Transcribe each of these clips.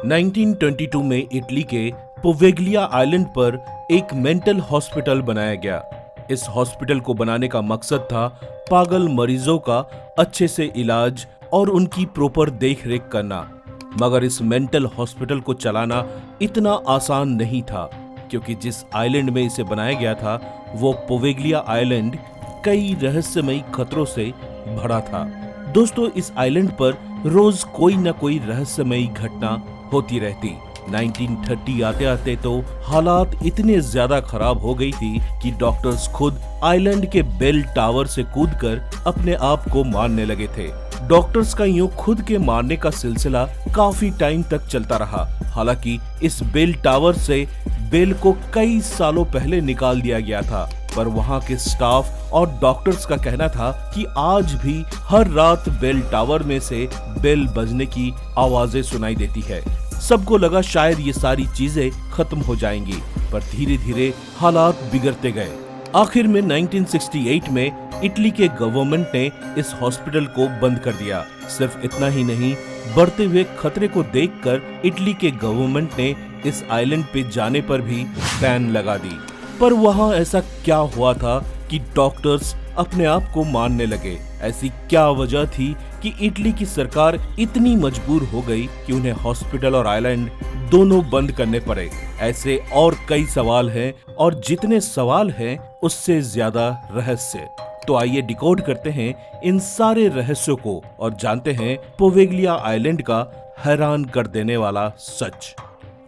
1922 में इटली के Poveglia island पर एक मेंटल हॉस्पिटल बनाया गया। इस हॉस्पिटल को बनाने का मकसद था पागल मरीजों का अच्छे से इलाज और उनकी प्रॉपर देखरेख करना। मगर इस मेंटल हॉस्पिटल को चलाना इतना आसान नहीं था, क्योंकि जिस आइलैंड में इसे बनाया गया था वो पोवेग्लिया आइलैंड कई रहस्यमयी खतरों से भरा था। दोस्तों, इस आइलैंड पर रोज कोई न कोई रहस्यमयी घटना होती रहती। 1930 आते आते तो हालात इतने ज्यादा खराब हो गई थी कि डॉक्टर्स खुद आइलैंड के बेल टावर से कूदकर अपने आप को मारने लगे थे। डॉक्टर्स का यूं खुद के मारने का सिलसिला काफी टाइम तक चलता रहा। हालांकि इस बेल टावर से बेल को कई सालों पहले निकाल दिया गया था, पर वहां के स्टाफ और डॉक्टर्स का कहना था कि आज भी हर रात बेल टावर में से बेल बजने की आवाजें सुनाई देती है। सबको लगा शायद ये सारी चीजें खत्म हो जाएंगी, पर धीरे धीरे हालात बिगड़ते गए। आखिर में 1968 में इटली के गवर्नमेंट ने इस हॉस्पिटल को बंद कर दिया। सिर्फ इतना ही नहीं, बढ़ते हुए खतरे को देखकर इटली के गवर्नमेंट ने इस आइलैंड पे जाने पर भी बैन लगा दी। पर वहां ऐसा क्या हुआ था कि डॉक्टर्स अपने आप को मारने लगे? ऐसी क्या वजह थी कि इटली की सरकार इतनी मजबूर हो गई कि उन्हें हॉस्पिटल और आइलैंड दोनों बंद करने पड़े? ऐसे और कई सवाल हैं, और जितने सवाल हैं उससे ज्यादा रहस्य। तो आइए डिकोड करते हैं इन सारे रहस्यों को और जानते हैं पोवेग्लिया आइलैंड का हैरान कर देने वाला सच।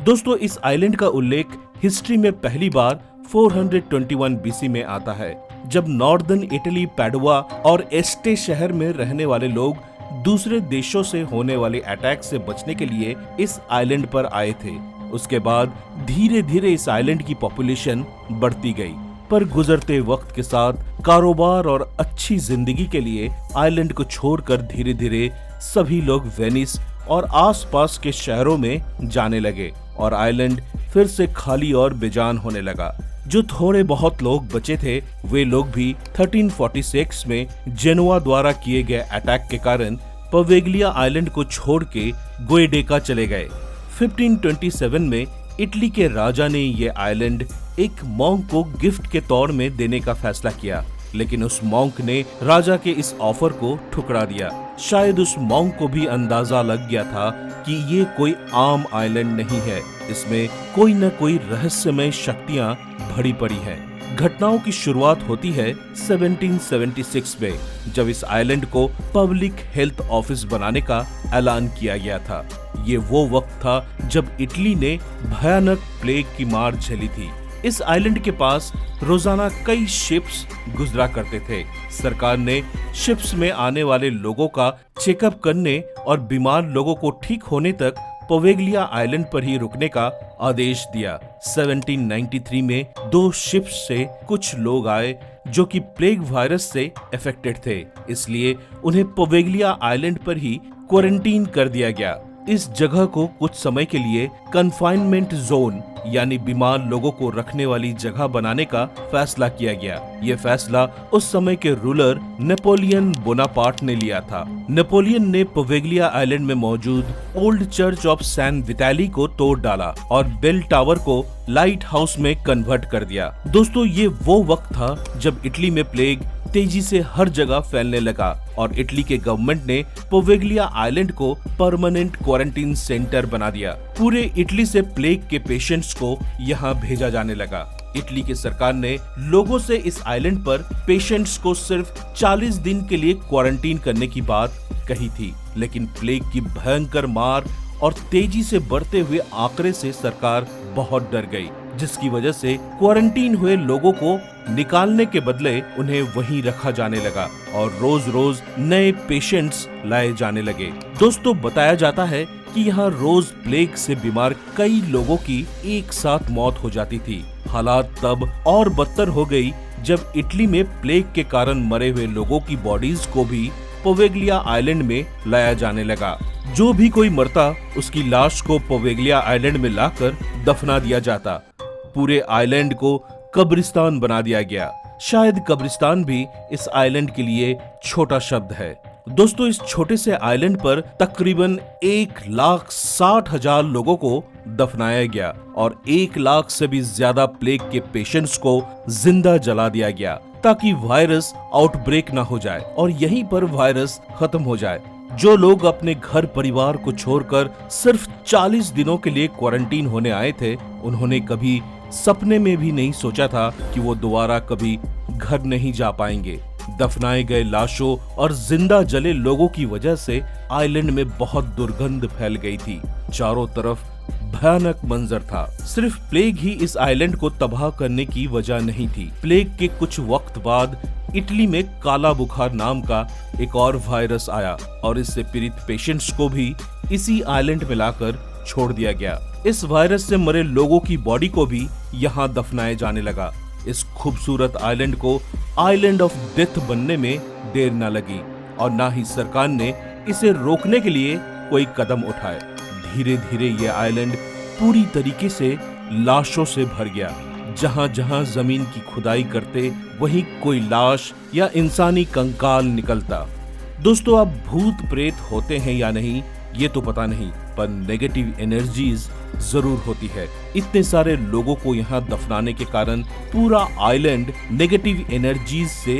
दोस्तों, इस आइलैंड का उल्लेख हिस्ट्री में पहली बार 421 बीसी में आता है, जब नॉर्दर्न इटली पैडुआ और एस्टे शहर में रहने वाले लोग दूसरे देशों से होने वाले अटैक से बचने के लिए इस आइलैंड पर आए थे। उसके बाद धीरे धीरे इस आइलैंड की पॉपुलेशन बढ़ती गई, पर गुजरते वक्त के साथ कारोबार और अच्छी जिंदगी के लिए आइलैंड को छोड़कर धीरे धीरे सभी लोग वेनिस और आसपास के शहरों में जाने लगे और आइलैंड फिर से खाली और बेजान होने लगा। जो थोड़े बहुत लोग बचे थे वे लोग भी 1346 में जेनोआ द्वारा किए गए अटैक के कारण पोवेग्लिया आइलैंड को छोड़ के गोएडेका चले गए। 1527 में इटली के राजा ने ये आइलैंड एक मॉन्क को गिफ्ट के तौर में देने का फैसला किया, लेकिन उस मॉन्क ने राजा के इस ऑफर को ठुकरा दिया। शायद उस मॉन्क को भी अंदाजा लग गया था कि ये कोई आम आइलैंड नहीं है, इसमें कोई न कोई रहस्यमय शक्तियां भरी पड़ी हैं। घटनाओं की शुरुआत होती है 1776 में, जब इस आइलैंड को पब्लिक हेल्थ ऑफिस बनाने का ऐलान किया गया था। ये वो वक्त था जब इटली ने भयानक प्लेग की मार झेली थी। इस आइलैंड के पास रोजाना कई शिप्स गुजरा करते थे। सरकार ने शिप्स में आने वाले लोगों का चेकअप करने और बीमार लोगों को ठीक होने तक पोवेग्लिया आइलैंड पर ही रुकने का आदेश दिया। 1793 में 2 शिप्स से कुछ लोग आए जो कि प्लेग वायरस से अफेक्टेड थे, इसलिए उन्हें पोवेग्लिया आइलैंड पर ही क्वारंटीन कर दिया गया। इस जगह को कुछ समय के लिए कन्फाइनमेंट जोन यानी बीमार लोगों को रखने वाली जगह बनाने का फैसला किया गया। यह फैसला उस समय के रूलर नेपोलियन बोनापार्ट ने लिया था। नेपोलियन ने पोवेग्लिया आइलैंड में मौजूद old church of San Vitale को तोड़ डाला और बेल टावर को लाइट हाउस में कन्वर्ट कर दिया। दोस्तों, ये वो वक्त था जब इटली में प्लेग तेजी से हर जगह फैलने लगा और इटली के गवर्नमेंट ने पोवेग्लिया आइलैंड को परमानेंट क्वारंटीन सेंटर बना दिया। पूरे इटली से प्लेग के पेशेंट्स को यहाँ भेजा जाने लगा। इटली की सरकार ने लोगों से इस आइलैंड पर पेशेंट्स को सिर्फ 40 दिन के लिए क्वारंटीन करने की बात कही थी, लेकिन प्लेग की भयंकर मार और तेजी से बढ़ते हुए आंकड़े से सरकार बहुत डर गई, जिसकी वजह से क्वारंटीन हुए लोगों को निकालने के बदले उन्हें वहीं रखा जाने लगा और रोज रोज नए पेशेंट्स लाए जाने लगे। दोस्तों, बताया जाता है कि यहाँ रोज प्लेग से बीमार कई लोगों की एक साथ मौत हो जाती थी। हालात तब और बदतर हो गई जब इटली में प्लेग के कारण मरे हुए लोगों की बॉडीज को भी पोवेग्लिया आइलैंड में लाया जाने लगा। जो भी कोई मरता उसकी लाश को पोवेग्लिया आइलैंड में लाकर दफना दिया जाता। पूरे आइलैंड को कब्रिस्तान बना दिया गया। शायद कब्रिस्तान भी इस आइलैंड के लिए छोटा शब्द है। दोस्तों इस छोटे से आइलैंड पर तकरीबन 1,60,000 लोगों को दफनाया गया और 1 लाख से भी ज्यादा प्लेग के पेशेंट्स को जिंदा जला दिया गया ताकि वायरस आउटब्रेक ना हो जाए और यहीं पर वायरस खत्म हो जाए। जो लोग अपने घर परिवार को छोड़कर सिर्फ 40 दिनों के लिए क्वारंटीन होने आए थे, उन्होंने कभी सपने में भी नहीं सोचा था कि वो दोबारा कभी घर नहीं जा पाएंगे। दफनाए गए लाशों और जिंदा जले लोगों की वजह से आइलैंड में बहुत दुर्गंध फैल गई थी। चारों तरफ भयानक मंजर था। सिर्फ प्लेग ही इस आइलैंड को तबाह करने की वजह नहीं थी। प्लेग के कुछ वक्त बाद इटली में काला बुखार नाम का एक और वायरस आया और इससे पीड़ित पेशेंट्स को भी इसी आइलैंड में लाकर छोड़ दिया गया। इस वायरस से मरे लोगों की बॉडी को भी यहाँ दफनाया जाने लगा। इस खूबसूरत आइलैंड को आइलैंड ऑफ डेथ बनने में देर न लगी और ना ही सरकार ने इसे रोकने के लिए कोई कदम उठाए। धीरे धीरे ये आइलैंड पूरी तरीके से लाशों से भर गया। जहां जहां जमीन की खुदाई करते वहीं कोई लाश या इंसानी कंकाल निकलता। दोस्तों अब भूत प्रेत होते हैं या नहीं ये तो पता नहीं, पर नेगेटिव एनर्जीज जरूर होती है। इतने सारे लोगों को यहाँ दफनाने के कारण पूरा आइलैंड नेगेटिव एनर्जीज से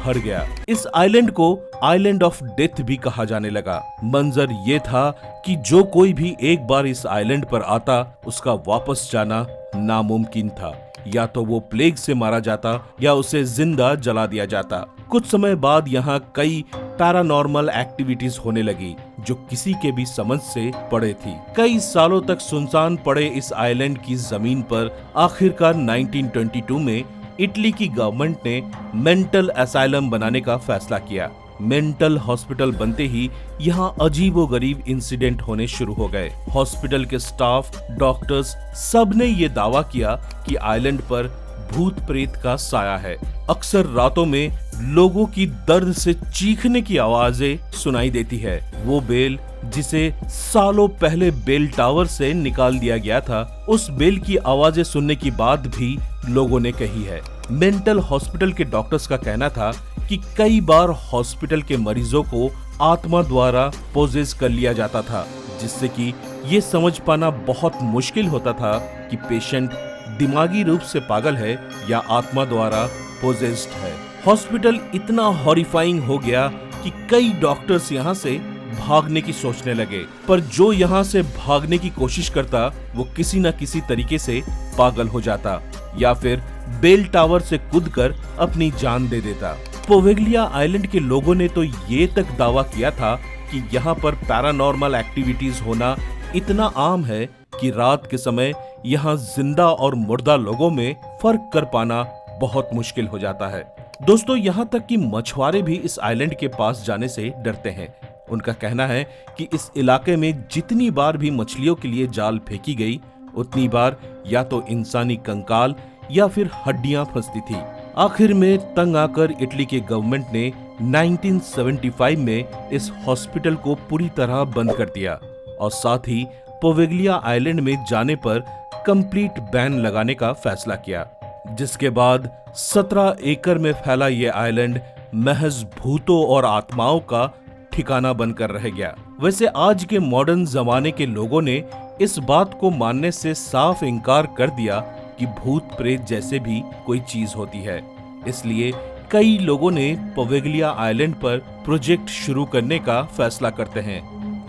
भर गया। इस आइलैंड को आइलैंड ऑफ डेथ भी कहा जाने लगा। मंजर ये था कि जो कोई भी एक बार इस आइलैंड पर आता उसका वापस जाना नामुमकिन था। या तो वो प्लेग से मारा जाता या उसे जिंदा जला दिया जाता। कुछ समय बाद यहाँ कई पैरानॉर्मल एक्टिविटीज होने लगी जो किसी के भी समझ से परे थी। कई सालों तक सुनसान पड़े इस आइलैंड की जमीन पर आखिरकार 1922 में इटली की गवर्नमेंट ने मेंटल असाइलम बनाने का फैसला किया। मेंटल हॉस्पिटल बनते ही यहाँ अजीबोगरीब इंसिडेंट होने शुरू हो गए। हॉस्पिटल के स्टाफ, डॉक्टर्स सब ने ये दावा किया कि आइलैंड पर भूत प्रेत का साया है। अक्सर रातों में लोगों की दर्द से चीखने की आवाजें सुनाई देती है। वो बेल जिसे सालों पहले बेल टावर से निकाल दिया गया था, उस बेल की आवाजें सुनने की बात भी लोगों ने कही है। मेंटल हॉस्पिटल के डॉक्टर्स का कहना था कि कई बार हॉस्पिटल के मरीजों को आत्मा द्वारा पोजेस कर लिया जाता था, जिससे कि ये समझ पाना बहुत मुश्किल होता था कि पेशेंट दिमागी रूप से पागल है या आत्मा द्वारा पोजेस्ड है। हॉस्पिटल इतना हॉरिफाइंग हो गया कि कई डॉक्टर्स यहाँ से भागने की सोचने लगे, पर जो यहाँ से भागने की कोशिश करता वो किसी न किसी तरीके से पागल हो जाता या फिर बेल टावर से कूदकर अपनी जान दे देता। पोवेगलिया आइलैंड के लोगों ने तो ये तक दावा किया था कि यहाँ पर पैरानॉर्मल एक्टिविटीज होना इतना आम है कि रात के समय यहाँ जिंदा और मुर्दा लोगों में फर्क कर पाना बहुत मुश्किल हो जाता है। दोस्तों यहाँ तक कि मछुआरे भी इस आइलैंड के पास जाने से डरते हैं। उनका कहना है कि इस इलाके में जितनी बार भी मछलियों के लिए जाल फेंकी गई, उतनी बार या तो इंसानी कंकाल या फिर हड्डियां फंसती थी। आखिर में तंग आकर इटली के गवर्नमेंट ने 1975 में इस हॉस्पिटल को पूरी तरह बंद कर दिया और साथ ही पोवेगलिया आइलैंड में जाने पर कंप्लीट बैन लगाने का फैसला किया, जिसके बाद 17 एकड़ में फैला ये आइलैंड महज भूतों और आत्माओं का ठिकाना बनकर रह गया। वैसे आज के मॉडर्न जमाने के लोगों ने इस बात को मानने से साफ इनकार कर दिया कि भूत प्रेत जैसे भी कोई चीज होती है। इसलिए कई लोगों ने पोवेगलिया आइलैंड पर प्रोजेक्ट शुरू करने का फैसला करते हैं,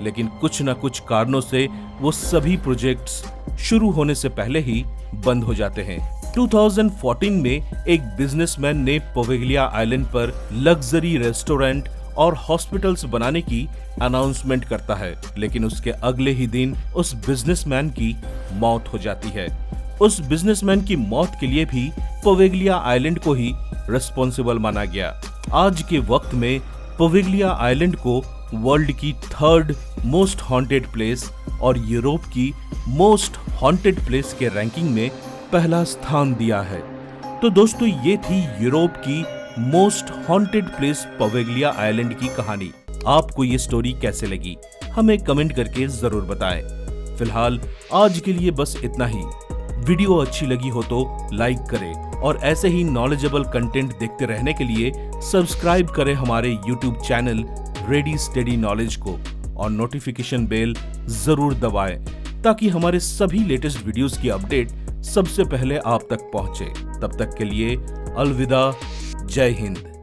लेकिन कुछ न कुछ कारणों से वो सभी प्रोजेक्ट्स शुरू होने से पहले ही बंद हो जाते हैं। 2014 में एक बिजनेसमैन ने पोवेगलिया आइलैंड पर लग्जरी रेस्टोरेंट और हॉस्पिटल्स बनाने की अनाउंसमेंट करता है, लेकिन उसके अगले ही दिन उस बिजनेसमैन की मौत हो जाती है। उस बिजनेसमैन की मौत के लिए भी पोवेगलिया आइलैंड को ही रिस्पॉन्सिबल माना गया। आज के वक्त में पोवेगलिया आइलैंड को वर्ल्ड की 3rd मोस्ट हॉन्टेड प्लेस और यूरोप की मोस्ट हॉन्टेड प्लेस के रैंकिंग में पहला स्थान दिया है। तो दोस्तों ये थी यूरोप की मोस्ट हॉन्टेड प्लेस पोवेगलिया आइलैंड की कहानी। आपको ये स्टोरी कैसे लगी हमें कमेंट करके जरूर बताएं। फिलहाल आज के लिए बस इतना ही। वीडियो अच्छी लगी हो तो लाइक करें और ऐसे ही नॉलेजेबल कंटेंट देखते रहने के लिए सब्सक्राइब करें हमारे YouTube channel ready steady knowledge को और नोटिफिकेशन बेल जरूर दबाएं ताकि हमारे सभी लेटेस्ट वीडियोस की अपडेट सबसे पहले आप तक पहुंचे। तब तक के लिए अलविदा, जय हिंद।